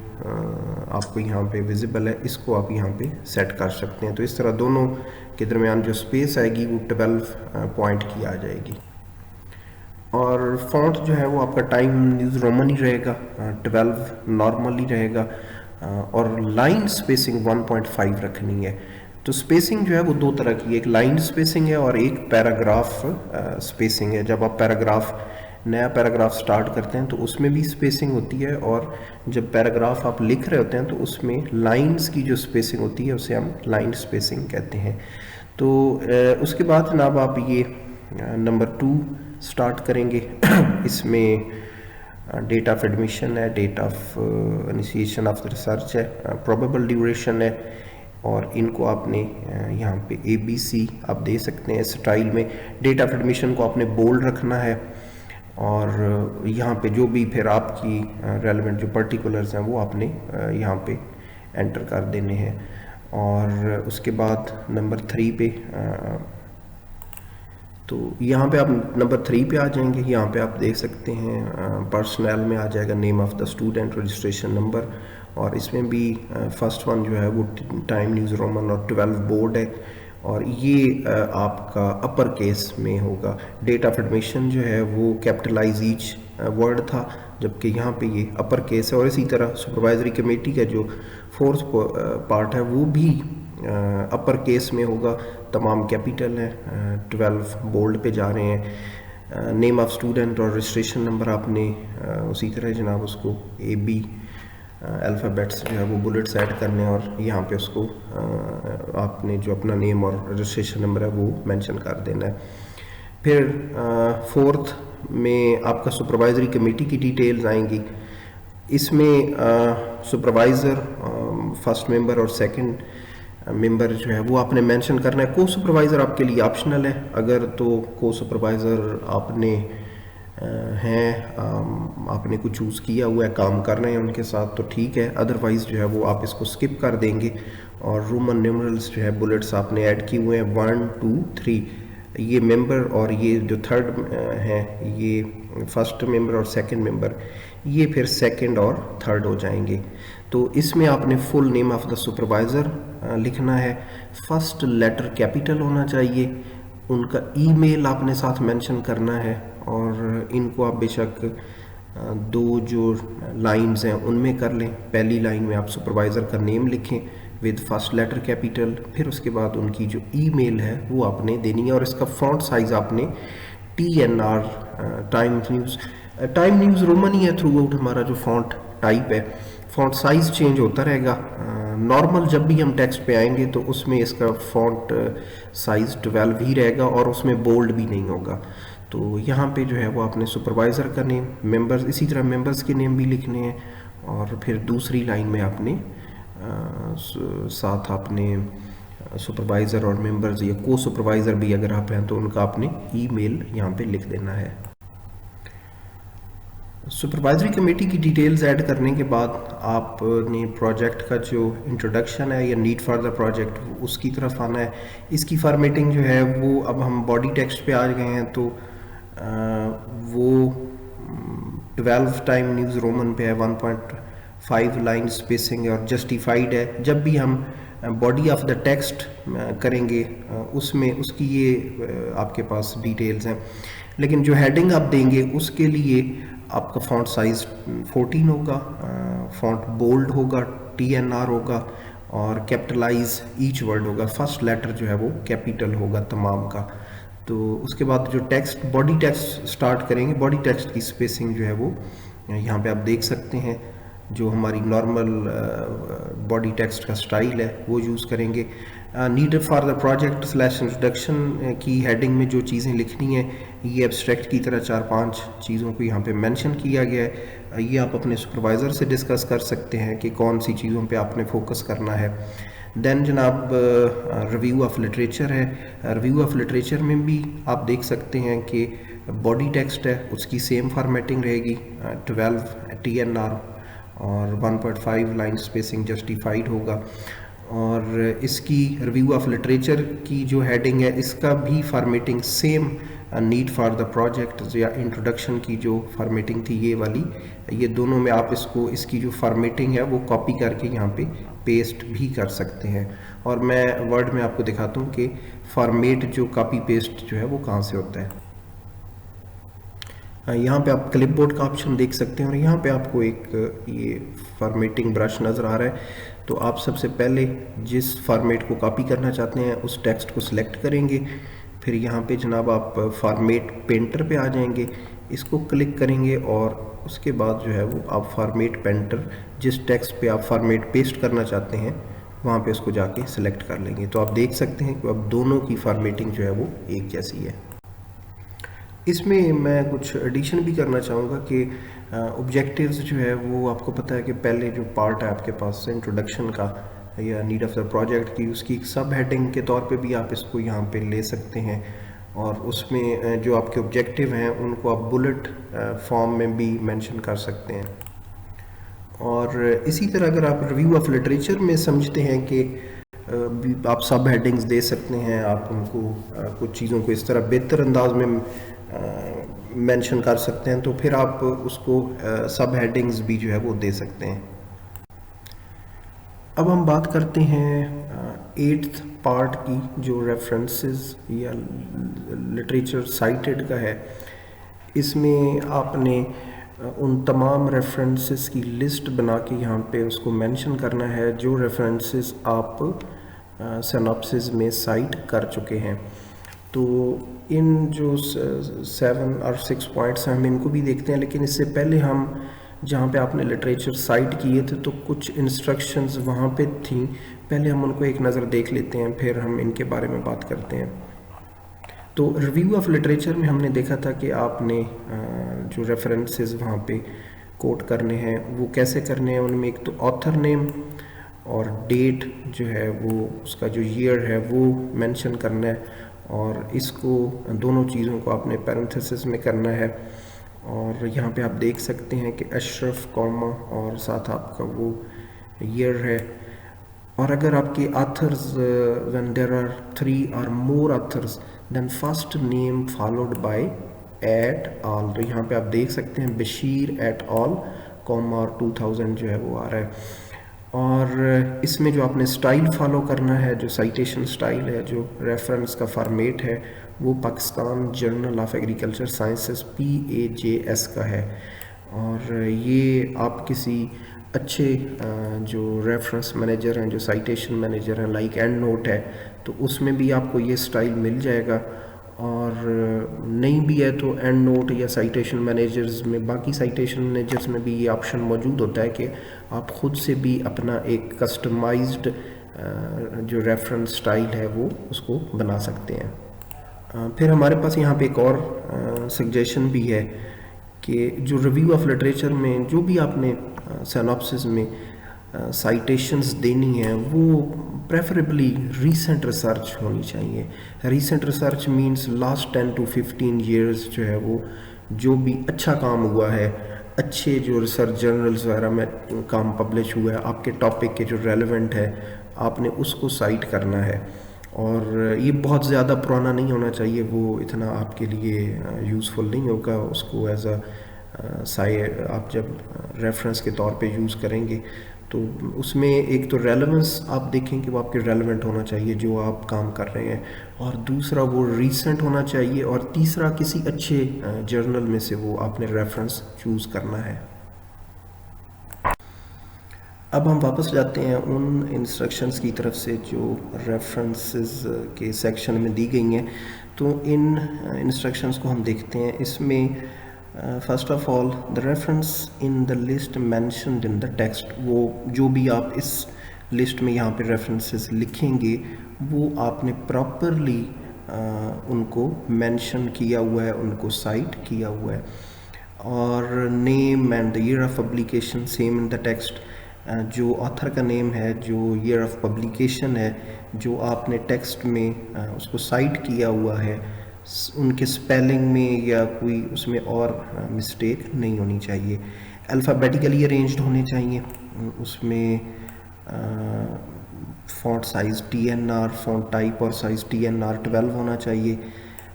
आपको यहाँ पे विजिबल है इसको आप यहाँ पे सेट कर सकते हैं। तो इस तरह दोनों के दरमियान जो स्पेस आएगी वो 12 पॉइंट की आ जाएगी। और फॉन्ट जो है वो आपका टाइम न्यूज़ रोमन ही रहेगा, 12 नॉर्मल ही रहेगा, और लाइन स्पेसिंग 1.5 रखनी है। तो स्पेसिंग जो है वो दो तरह की है, एक लाइन स्पेसिंग है और एक पैराग्राफ स्पेसिंग है। जब आप नया पैराग्राफ स्टार्ट करते हैं तो उसमें भी स्पेसिंग होती है, और जब पैराग्राफ आप लिख रहे होते हैं तो उसमें लाइंस की जो स्पेसिंग होती है उसे हम लाइन स्पेसिंग कहते हैं। तो उसके बाद जनाब आप ये नंबर 2 स्टार्ट करेंगे। इसमें डेट ऑफ एडमिशन है, date of initiation of the research है, प्रोबेबल ड्यूरेशन है, और इनको आपने यहाँ पे ABC आप दे सकते हैं स्टाइल में। डेट ऑफ एडमिशन को आपने बोल्ड रखना है, और यहाँ पे जो भी फिर आपकी रेलेवेंट जो पर्टिकुलर्स हैं वो आपने यहाँ पे एंटर कर देने हैं। और उसके बाद नंबर 3 पे तो यहाँ पे आप नंबर 3 पे आ जाएंगे। यहाँ पे आप देख सकते हैं पर्सनल में आ जाएगा name of the student, registration number, और इसमें भी फर्स्ट वन जो है वो टाइम न्यूज़ रोमन और 12 बोर्ड है, और ये आपका अपर केस में होगा। डेट ऑफ एडमिशन जो है वो कैपिटलाइज ईच वर्ड था, जबकि यहाँ पे ये अपर केस है। और इसी तरह सुपरवाइजरी कमेटी का जो 4th पार्ट है वो भी अपर केस में होगा, तमाम कैपिटल है, 12 बोल्ड पे जा रहे हैं। नेम ऑफ स्टूडेंट और रजिस्ट्रेशन नंबर आपने उसी तरह जनाब उसको AB अल्फ़ाबेट्स जो है वो बुलेट्स ऐड करने, और यहाँ पे उसको आपने जो अपना नेम और रजिस्ट्रेशन नंबर है वो मेंशन कर देना है। फिर 4th में आपका सुपरवाइजरी कमेटी की डिटेल्स आएंगी। इसमें सुपरवाइज़र, फर्स्ट मेंबर और सेकंड मेंबर जो है वो आपने मेंशन करना है। को सुपरवाइज़र आपके लिए ऑप्शनल है, अगर तो को सुपरवाइज़र आपने हैं, आपने कुछ चूज़ किया हुआ है, काम कर रहे हैं उनके साथ तो ठीक है, अदरवाइज़ जो है वो आप इसको स्किप कर देंगे। और रोमन न्यूमरल्स जो है बुलेट्स आपने ऐड किए हुए हैं 1 2 3, ये मेंबर और ये जो थर्ड है ये फर्स्ट मेंबर और सेकंड मेंबर, ये फिर सेकंड और थर्ड हो जाएंगे। तो इसमें आपने full name of the supervisor लिखना है, फर्स्ट लेटर कैपिटल होना चाहिए, उनका ईमेल आपने साथ मेंशन करना है, और इनको आप बेशक दो जो लाइंस हैं उनमें कर लें। पहली लाइन में आप सुपरवाइज़र का नेम लिखें विद फर्स्ट लेटर कैपिटल, फिर उसके बाद उनकी जो ईमेल है वो आपने देनी है, और इसका फॉन्ट साइज़ आपने TNR टाइम न्यूज़ रोमन ही है थ्रू आउट, हमारा जो फॉन्ट टाइप है, फॉन्ट साइज़ चेंज होता रहेगा। नॉर्मल जब भी हम टेक्स्ट पे आएंगे तो उसमें इसका फॉन्ट साइज़ 12 ही रहेगा और उसमें बोल्ड भी नहीं होगा। तो यहाँ पे जो है वो आपने सुपरवाइज़र का नेम, मेंबर्स, इसी तरह मेंबर्स के नेम भी लिखने हैं, और फिर दूसरी लाइन में आपने साथ आपने सुपरवाइज़र और मेंबर्स या को सुपरवाइज़र भी अगर आप हैं तो उनका आपने ईमेल यहाँ पे लिख देना है। सुपरवाइजरी कमेटी की डिटेल्स ऐड करने के बाद आपने प्रोजेक्ट का जो इंट्रोडक्शन है या नीड फॉर द प्रोजेक्ट उसकी तरफ आना है। इसकी फॉर्मेटिंग जो है वो अब हम बॉडी टेक्स्ट पे आ गए हैं, तो वो 12 टाइम न्यूज़ रोमन पे है, 1.5 लाइन स्पेसिंग है और जस्टिफाइड है। जब भी हम बॉडी ऑफ द टेक्स्ट करेंगे उसमें उसकी ये आपके पास डिटेल्स हैं, लेकिन जो हेडिंग आप देंगे उसके लिए आपका फॉन्ट साइज़ 14 होगा, फॉन्ट बोल्ड होगा, TNR होगा, और कैपिटलाइज ईच वर्ड होगा, फर्स्ट लेटर जो है वो कैपिटल होगा तमाम का। तो उसके बाद जो टेक्स्ट बॉडी टेक्स्ट स्टार्ट करेंगे, बॉडी टेक्स्ट की स्पेसिंग जो है वो यहाँ पे आप देख सकते हैं, जो हमारी नॉर्मल बॉडी टेक्स्ट का स्टाइल है वो यूज़ करेंगे। Need for the project slash introduction की हेडिंग में जो चीज़ें लिखनी है ये एब्स्ट्रैक्ट की तरह 4-5 चीज़ों को यहाँ पे मेंशन किया गया है। ये आप अपने सुपरवाइज़र से डिस्कस कर सकते हैं कि कौन सी चीज़ों पे आपने फोकस करना है। देन जनाब रिव्यू ऑफ लिटरेचर है। रिव्यू ऑफ लिटरेचर में भी आप देख सकते हैं कि बॉडी टेक्स्ट है उसकी सेम फॉर्मेटिंग रहेगी, 12 TNR और 1.5 लाइन स्पेसिंग जस्टिफाइड होगा। और इसकी रिव्यू ऑफ लिटरेचर की जो हेडिंग है इसका भी formatting same need for the project या इंट्रोडक्शन की जो फॉर्मेटिंग थी ये वाली, ये दोनों में आप इसको इसकी जो फॉर्मेटिंग है वो कॉपी करके यहाँ पे पेस्ट भी कर सकते हैं। और मैं वर्ड में आपको दिखाता हूँ कि फॉर्मेट जो कॉपी पेस्ट जो है वो कहाँ से होता है। यहाँ पे आप क्लिपबोर्ड का ऑप्शन देख सकते हैं और यहाँ पे आपको एक ये फॉर्मेटिंग ब्रश नज़र आ रहा है। तो आप सबसे पहले जिस फॉर्मेट को कॉपी करना चाहते हैं उस टेक्स्ट को सिलेक्ट करेंगे, फिर यहाँ पे जनाब आप फॉर्मेट पेंटर पे आ जाएंगे, इसको क्लिक करेंगे और उसके बाद जो है वो आप फॉर्मेट पेंटर जिस टेक्स्ट पे आप फॉर्मेट पेस्ट करना चाहते हैं वहाँ पे उसको जाके सिलेक्ट कर लेंगे। तो आप देख सकते हैं कि अब दोनों की फॉर्मेटिंग जो है वो एक जैसी है। इसमें मैं कुछ एडिशन भी करना चाहूँगा कि ऑब्जेक्टिव्स जो है वो आपको पता है कि पहले जो पार्ट है आपके पास इंट्रोडक्शन का या नीड ऑफ द प्रोजेक्ट की, उसकी एक सब हेडिंग के तौर पे भी आप इसको यहाँ पे ले सकते हैं, और उसमें जो आपके ऑब्जेक्टिव हैं उनको आप बुलेट फॉर्म में भी मेंशन कर सकते हैं। और इसी तरह अगर आप रिव्यू ऑफ लिटरेचर में समझते हैं कि आप सब हेडिंग्स दे सकते हैं, आप उनको कुछ चीज़ों को इस तरह बेहतर अंदाज में मेंशन कर सकते हैं, तो फिर आप उसको सब हेडिंग्स भी जो है वो दे सकते हैं। अब हम बात करते हैं 8th पार्ट की जो रेफरेंसेस या लिटरेचर साइटेड का है। इसमें आपने उन तमाम रेफरेंसेस की लिस्ट बना के यहाँ पे उसको मेंशन करना है जो रेफरेंसेस आप सिनॉप्सिस में साइट कर चुके हैं। तो इन जो 7 और 6 पॉइंट्स हैं हम इनको भी देखते हैं, लेकिन इससे पहले हम जहाँ पे आपने लिटरेचर साइट किए थे तो कुछ इंस्ट्रक्शंस वहाँ पे थी, पहले हम उनको एक नज़र देख लेते हैं फिर हम इनके बारे में बात करते हैं। तो रिव्यू ऑफ लिटरेचर में हमने देखा था कि आपने जो रेफरेंसेस वहाँ पे कोट करने हैं वो कैसे करने हैं। उनमें एक तो ऑथर नेम और डेट जो है वो उसका जो ईयर है वो मेंशन करना है, और इसको दोनों चीज़ों को आपने पैरेंथेसिस में करना है। और यहाँ पे आप देख सकते हैं कि अशरफ कॉमा और साथ आपका वो ईयर है। और अगर आपके ऑथर्स व्हेन देयर आर 3 और more authors then first name followed by et al, तो यहाँ पे आप देख सकते हैं बशीर एट ऑल कॉमा और 2000 जो है वो आ रहा है। और इसमें जो आपने स्टाइल फॉलो करना है, जो साइटेशन स्टाइल है, जो रेफरेंस का फॉर्मेट है, वो Pakistan journal of agriculture sciences PAJS का है। और ये आप किसी अच्छे जो रेफरेंस मैनेजर हैं, जो साइटेशन मैनेजर हैं, लाइक एंड नोट है, तो उसमें भी आपको ये स्टाइल मिल जाएगा। और नहीं भी है तो एंड नोट या साइटेशन मैनेजर्स में, बाकी साइटेशन मैनेजर्स में भी ये ऑप्शन मौजूद होता है कि आप ख़ुद से भी अपना एक कस्टमाइज्ड जो रेफरेंस स्टाइल है वो उसको बना सकते हैं। फिर हमारे पास यहाँ पे एक और सजेशन भी है कि जो रिव्यू ऑफ लिटरेचर में जो भी आपने सिनॉप्सिस में साइटेशंस देनी है वो प्रेफरेबली रीसेंट रिसर्च होनी चाहिए। Recent research means last 10 to 15 years जो है वो जो भी अच्छा काम हुआ है, अच्छे जो रिसर्च जर्नल्स वगैरह में काम पब्लिश हुआ है, आपके टॉपिक के जो रेलेवेंट है, आपने उसको साइट करना है। और ये बहुत ज़्यादा पुराना नहीं होना चाहिए, वो इतना आपके लिए यूज़फुल नहीं होगा। उसको एज अ आप जब रेफरेंस के तौर पे यूज़ करेंगे तो उसमें एक तो रेलेवेंस आप देखें कि वो आपके रेलेवेंट होना चाहिए जो आप काम कर रहे हैं, और दूसरा वो रीसेंट होना चाहिए, और तीसरा किसी अच्छे जर्नल में से वो आपने रेफरेंस चूज़ करना है। अब हम वापस जाते हैं उन इंस्ट्रक्शंस की तरफ से जो रेफरेंसेस के सेक्शन में दी गई हैं। तो इन इंस्ट्रक्शंस को हम देखते हैं। इसमें first of all the reference in the list mentioned in the text, वो जो भी आप इस लिस्ट में यहाँ पे रेफरेंसेस लिखेंगे वो आपने प्रॉपरली उनको मेंशन किया हुआ है, उनको साइट किया हुआ है। और name and the year of publication same in the text, जो ऑथर का नेम है, जो ईयर ऑफ पब्लिकेशन है, जो आपने टेक्स्ट में उसको साइट किया हुआ है, उनके स्पेलिंग में या कोई उसमें और मिस्टेक नहीं होनी चाहिए। अल्फ़ाबेटिकली अरेंज्ड होने चाहिए, उसमें font size TNR, font type और साइज़ TNR 12 होना चाहिए।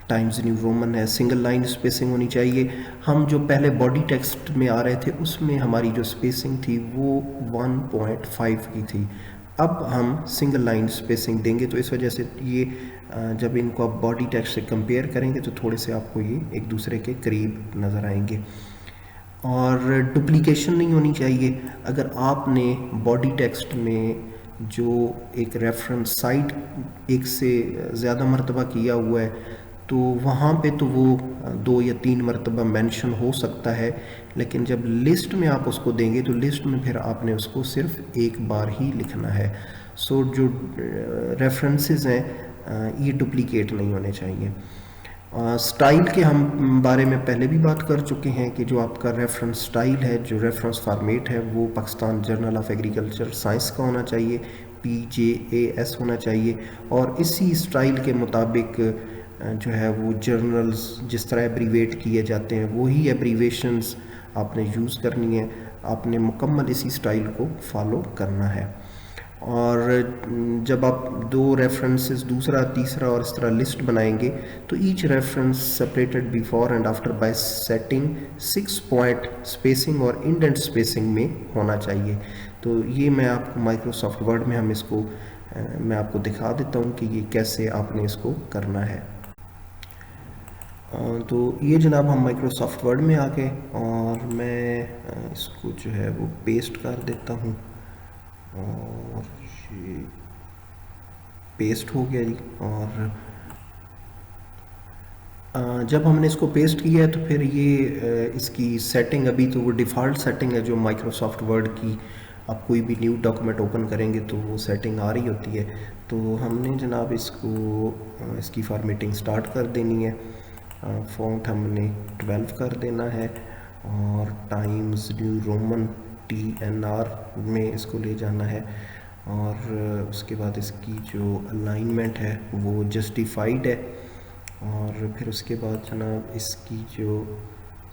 टाइम्स न्यू रोमन है, सिंगल लाइन स्पेसिंग होनी चाहिए। हम जो पहले बॉडी टेक्स्ट में आ रहे थे उसमें हमारी जो स्पेसिंग थी वो 1.5 की थी, अब हम सिंगल लाइन स्पेसिंग देंगे, तो इस वजह से ये जब इनको आप बॉडी टेक्स्ट से कंपेयर करेंगे तो थोड़े से आपको ये एक दूसरे के करीब नज़र आएंगे। और डुप्लीकेशन नहीं होनी चाहिए। अगर आपने बॉडी टेक्स्ट में जो एक रेफरेंस साइट एक से ज़्यादा मरतबा किया हुआ है तो वहाँ पे तो वो 2 या 3 मरतबा मेंशन हो सकता है, लेकिन जब लिस्ट में आप उसको देंगे तो लिस्ट में फिर आपने उसको सिर्फ एक बार ही लिखना है। सो जो रेफरेंसेस हैं ये डुप्लीकेट नहीं होने चाहिए। स्टाइल के हम बारे में पहले भी बात कर चुके हैं कि जो आपका रेफरेंस स्टाइल है, जो रेफरेंस फॉर्मेट है, वो Pakistan journal of agriculture science का होना चाहिए, PJAS होना चाहिए। और इसी स्टाइल के मुताबिक जो है वो जर्नल्स जिस तरह एब्रीवेट किए जाते हैं वही एब्रीवेशंस आपने यूज़ करनी है। आपने मुकम्मल इसी स्टाइल को फॉलो करना है। और जब आप 2 रेफरेंसेस, दूसरा तीसरा और इस तरह लिस्ट बनाएंगे तो each reference separated before and after bye setting 6 point spacing और इंडेंट स्पेसिंग में होना चाहिए। तो ये मैं आपको माइक्रोसॉफ्ट वर्ड में मैं आपको दिखा देता हूँ कि ये कैसे आपने इसको करना है। तो ये जनाब हम माइक्रोसॉफ्ट वर्ड में आ गए और मैं इसको जो है वो पेस्ट कर देता हूँ और ये पेस्ट हो गया जी। और जब हमने इसको पेस्ट किया है तो फिर ये इसकी सेटिंग, अभी तो वो डिफ़ॉल्ट सेटिंग है जो माइक्रोसॉफ्ट वर्ड की, आप कोई भी न्यू डॉक्यूमेंट ओपन करेंगे तो वो सेटिंग आ रही होती है। तो हमने जनाब इसकी फॉर्मेटिंग स्टार्ट कर देनी है। फ़ॉन्ट हमने 12 कर देना है और टाइम्स न्यू रोमन TNR में इसको ले जाना है। और उसके बाद इसकी जो अलाइनमेंट है वो जस्टिफाइड है। और फिर उसके बाद जनाब इसकी जो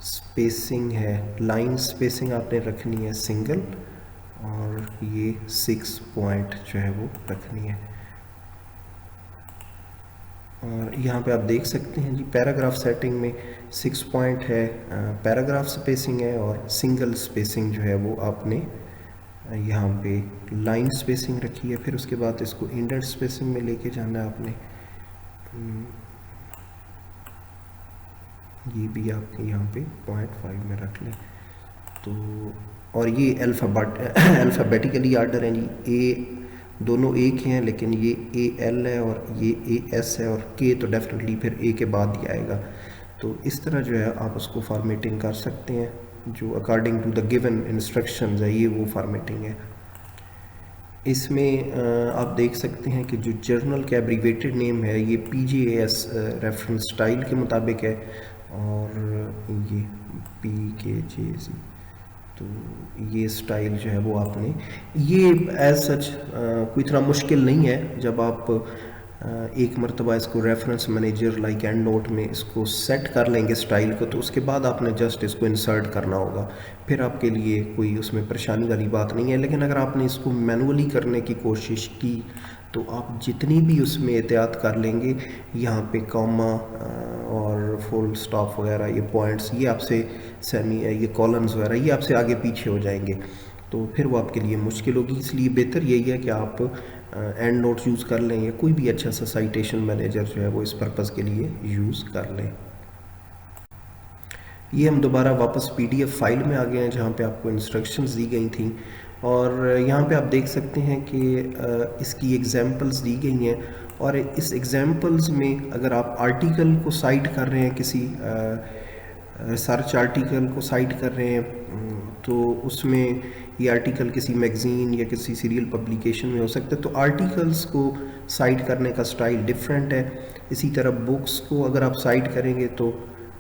स्पेसिंग है, लाइन स्पेसिंग आपने रखनी है सिंगल, और ये 6 पॉइंट जो है वो रखनी है। और यहाँ पे आप देख सकते हैं जी पैराग्राफ सेटिंग में 6 पॉइंट है, पैराग्राफ स्पेसिंग है, और सिंगल स्पेसिंग जो है वो आपने यहाँ पे लाइन स्पेसिंग रखी है। फिर उसके बाद इसको इंडेंट स्पेसिंग में लेके जाना है आपने। ये भी आपके यहाँ पे 0.5 में रख लें तो। और ये अल्फ़ाबेटिकली आर्डर है जी, ए दोनों एक ही हैं, लेकिन ये ए एल है और ये ए एस है, और के तो डेफिनेटली फिर ए के बाद ही आएगा। तो इस तरह जो है आप उसको फॉर्मेटिंग कर सकते हैं, जो according to the given instructions है, ये वो फॉर्मेटिंग है। इसमें आप देख सकते हैं कि जो जर्नल का एब्रीवेटेड नेम है ये PJAS रेफरेंस स्टाइल के मुताबिक है, और ये PKJC, तो ये स्टाइल जो है वो आपने, ये एज सच कोई इतना मुश्किल नहीं है। जब आप एक मरतबा इसको reference manager like and note में इसको सेट कर लेंगे स्टाइल को, तो उसके बाद आपने जस्ट इसको इंसर्ट करना होगा, फिर आपके लिए कोई उसमें परेशानी वाली बात नहीं है। लेकिन अगर आपने इसको मैनुअली करने की कोशिश की तो आप जितनी भी उसमें एहतियात कर लेंगे, यहाँ पे कॉमा और फुल स्टॉप वगैरह, ये पॉइंट्स, ये आपसे सेमी, ये कॉलम्स वगैरह, ये आपसे आगे पीछे हो जाएंगे, तो फिर वो आपके लिए मुश्किल होगी। इसलिए बेहतर यही है कि आप एंड नोट यूज़ कर लें, या कोई भी अच्छा सा साइटेशन मैनेजर जो है वो इस पर्पज़ के लिए यूज़ कर लें। ये हम दोबारा वापस PDF फाइल में आ गए हैं जहाँ पे आपको इंस्ट्रक्शंस दी गई थी, और यहाँ पे आप देख सकते हैं कि इसकी एग्जांपल्स दी गई हैं। और इस एग्जांपल्स में अगर आप आर्टिकल को साइट कर रहे हैं, किसी रिसर्च आर्टिकल को साइट कर रहे हैं, तो उसमें ये आर्टिकल किसी मैगज़ीन या किसी सीरियल पब्लिकेशन में हो सकता है, तो आर्टिकल्स को साइट करने का स्टाइल डिफरेंट है। इसी तरह बुक्स को अगर आप साइट करेंगे तो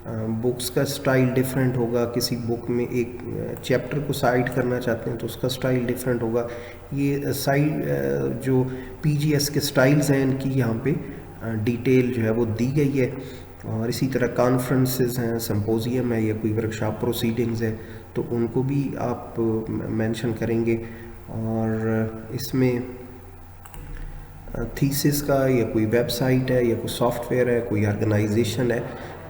बुक्स का स्टाइल डिफरेंट होगा। किसी बुक में एक चैप्टर को साइट करना चाहते हैं तो उसका स्टाइल डिफरेंट होगा। ये साइट जो PGS के स्टाइल्स हैं इनकी यहाँ पे डिटेल जो है वो दी गई है। और इसी तरह कॉन्फ्रेंसेस हैं, सिंपोजियम है, या कोई वर्कशॉप प्रोसीडिंग्स है, तो उनको भी आप मेंशन करेंगे। और इसमें थीसिस का, या कोई वेबसाइट है, या कोई सॉफ्टवेयर है, कोई ऑर्गेनाइजेशन है,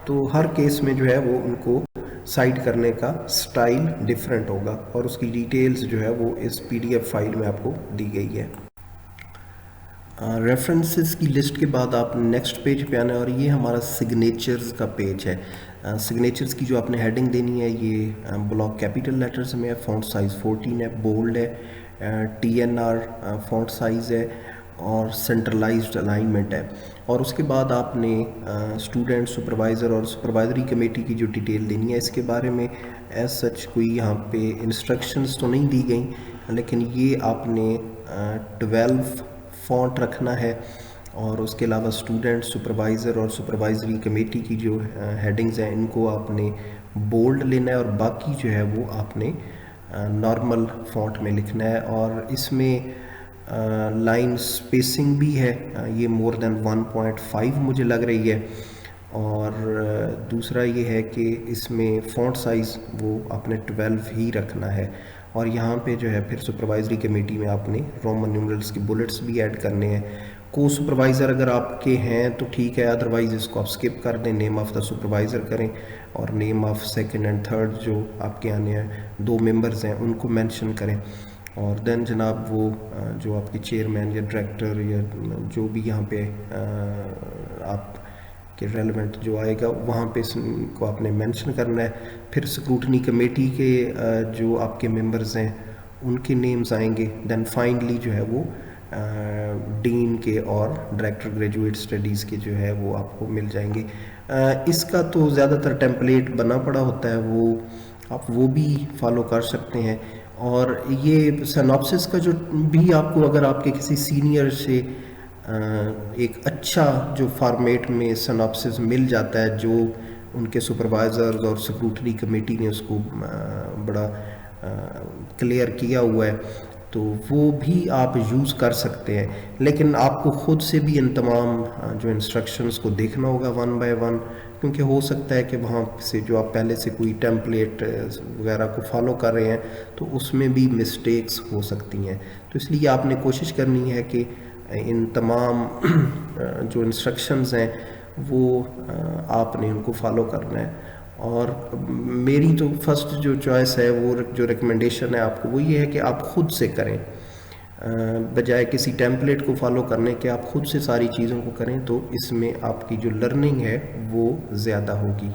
तो हर केस में जो है वो उनको साइट करने का स्टाइल डिफरेंट होगा, और उसकी डिटेल्स जो है वो इस PDF फाइल में आपको दी गई है। रेफरेंसेस की लिस्ट के बाद आप नेक्स्ट पेज पे आना है, और ये हमारा सिग्नेचर्स का पेज है। सिग्नेचर्स की जो आपने हेडिंग देनी है, ये ब्लॉक कैपिटल लेटर्स में है, फॉन्ट साइज़ 14 है, बोल्ड है, TNR फॉन्ट साइज़ है, और सेंट्रलाइज्ड अलाइनमेंट है। और उसके बाद आपने स्टूडेंट, सुपरवाइज़र और सुपरवाइजरी कमेटी की जो डिटेल देनी है, इसके बारे में एज सच कोई यहाँ पे इंस्ट्रक्शंस तो नहीं दी गई, लेकिन ये आपने 12 फॉन्ट रखना है। और उसके अलावा स्टूडेंट, सुपरवाइज़र और सुपरवाइजरी कमेटी की जो हेडिंग्स हैं इनको आपने बोल्ड लेना है, और बाकी जो है वो आपने नॉर्मल फॉन्ट में लिखना है। और इसमें लाइन स्पेसिंग भी है, ये मोर देन 1.5 मुझे लग रही है। और दूसरा ये है कि इसमें फॉन्ट साइज़ वो आपने 12 ही रखना है। और यहाँ पे जो है फिर सुपरवाइजरी कमेटी में आपने रोमन न्यूमरल्स की बुलेट्स भी ऐड करने हैं। को सुपरवाइज़र अगर आपके हैं तो ठीक है, अदरवाइज़ इसको आप स्किप कर दें, नेम ऑफ़ द सुपरवाइज़र करें, और name of second and third जो आपके आने हैं 2 मेंबर्स हैं उनको मेंशन करें। और देन जनाब वो जो आपके चेयरमैन या डायरेक्टर या जो भी यहाँ पे आप के रेलेवेंट जो आएगा वहाँ पे इसको आपने मेंशन करना है। फिर स्क्रूटनी कमेटी के जो आपके मेंबर्स हैं उनके नेम्स आएंगे। देन फाइनली जो है वो डीन के और डायरेक्टर ग्रेजुएट स्टडीज़ के जो है वो आपको मिल जाएंगे। इसका तो ज़्यादातर टेम्पलेट बना पड़ा होता है, वो आप वो भी फॉलो कर सकते हैं। और ये सिनॉप्सिस का जो भी आपको अगर आपके किसी सीनियर से एक अच्छा जो फॉर्मेट में सिनॉप्सिस मिल जाता है, जो उनके सुपरवाइज़र्स और स्क्रूटनी कमेटी ने उसको बड़ा क्लियर किया हुआ है, तो वो भी आप यूज़ कर सकते हैं, लेकिन आपको ख़ुद से भी इन तमाम जो इंस्ट्रक्शंस को देखना होगा वन बाय वन, क्योंकि हो सकता है कि वहाँ से जो आप पहले से कोई टेम्पलेट वगैरह को फॉलो कर रहे हैं तो उसमें भी मिस्टेक्स हो सकती हैं। तो इसलिए आपने कोशिश करनी है कि इन तमाम जो इंस्ट्रक्शंस हैं वो आपने उनको फॉलो करना है। और मेरी तो फर्स्ट जो चॉइस है, वो जो रिकमेंडेशन है आपको, वो ये है कि आप ख़ुद से करें, बजाय किसी टेम्पलेट को फॉलो करने के आप ख़ुद से सारी चीज़ों को करें, तो इसमें आपकी जो लर्निंग है वो ज़्यादा होगी।